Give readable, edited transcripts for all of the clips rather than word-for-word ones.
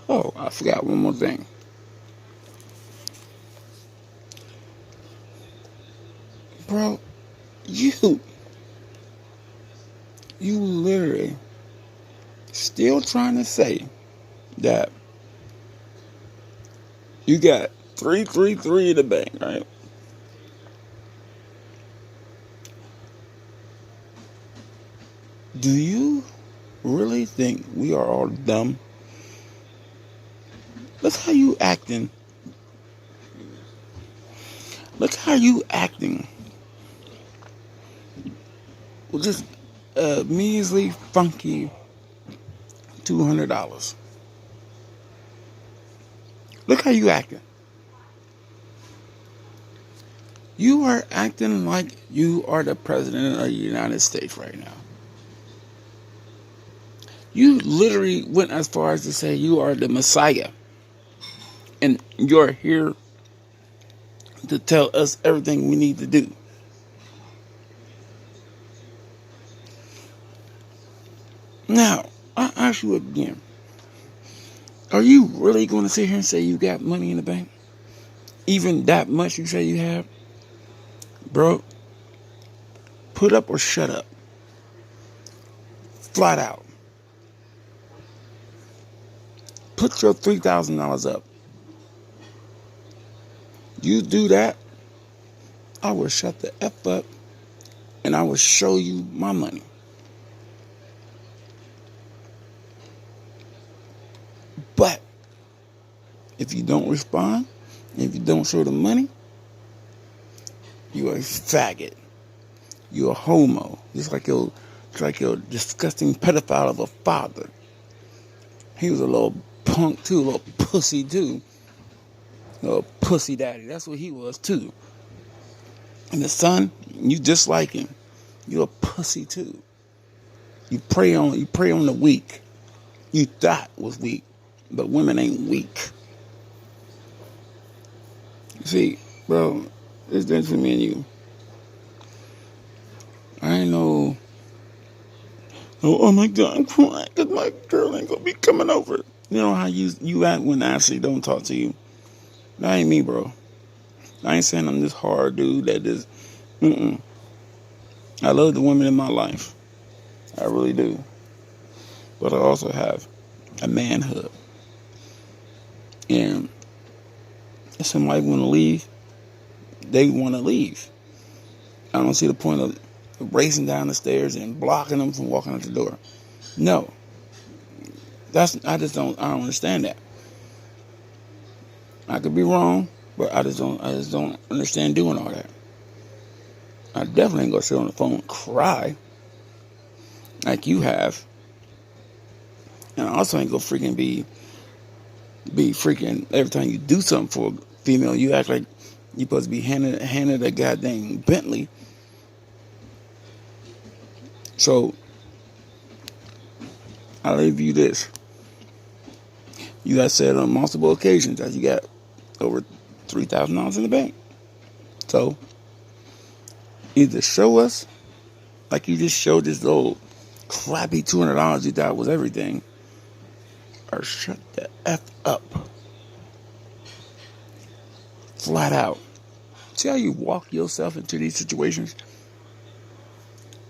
Oh, I forgot one more thing. Bro, you, you literally still trying to say that you got 333 in the bank, right? Do you really think we are all dumb? Look how you acting. Look how you acting. With just a measly, funky $200. Look how you acting. You are acting like you are the president of the United States right now. You literally went as far as to say you are the Messiah. And you're here to tell us everything we need to do. Now, I ask you again. Are you really going to sit here and say you got money in the bank? Even that much you say you have? Bro, put up or shut up. Flat out. Put your $3,000 up. You do that, I will shut the F up and I will show you my money. But if you don't respond, if you don't show the money, you are a faggot. You're a homo. Just like your disgusting pedophile of a father. He was a little punk too, a little pussy too. A little pussy daddy. That's what he was too. And the son, you just like him. You're a pussy too. You prey on the weak. You thought was weak, but women ain't weak. See, bro, it's different for me and you. I ain't no. Oh my God, I'm crying because my girl ain't gonna be coming over. You know how you act when Ashley don't talk to you. That ain't me, bro. I ain't saying I'm this hard dude that is. I love the women in my life. I really do. But I also have a manhood. And if somebody want to leave, they want to leave. I don't see the point of racing down the stairs and blocking them from walking out the door. No. I don't understand that. I could be wrong, but I just don't understand doing all that. I definitely ain't gonna sit on the phone and cry like you have. And I also ain't gonna freaking be freaking every time you do something for a female, you act like you supposed to be handed a goddamn Bentley. So I leave you this. You got said on multiple occasions that you got over $3,000 in the bank. So either show us like you just showed this little crappy $200 you thought was everything, or shut the F up. Flat out. See how you walk yourself into these situations?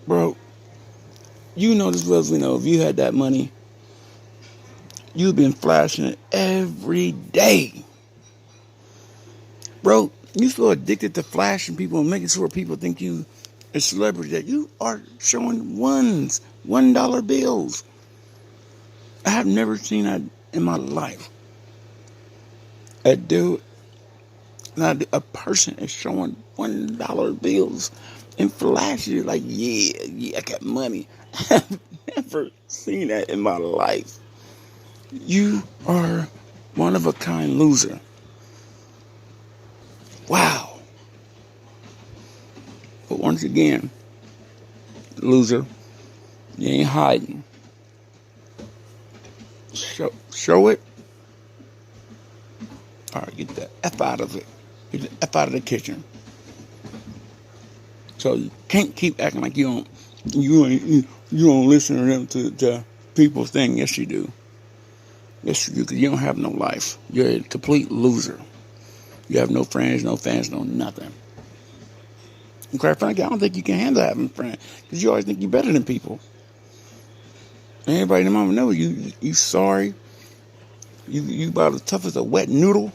Bro, you know as well as we know, if you had that money, you've been flashing it every day. Bro, you so addicted to flashing people and making sure people think you a celebrity that you are showing $1 bills. I have never seen that in my life. A person is showing $1 bills and flashing it like, yeah, I got money. I've never seen that in my life. You are one of a kind loser. Wow. But once again, loser, you ain't hiding. Show it. All right, get the F out of it. Get the F out of the kitchen. So you can't keep acting like you don't listen to them to people's thing. Yes, you do. That's true, because you don't have no life. You're a complete loser. You have no friends, no fans, no nothing. And quite frankly, I don't think you can handle having friends, because you always think you're better than people. And everybody in the mama knows you sorry. You about as tough as a wet noodle.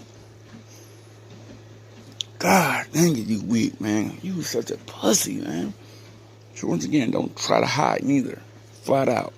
God dang it, you weak, man. You such a pussy, man. So once again, don't try to hide neither. Flat out.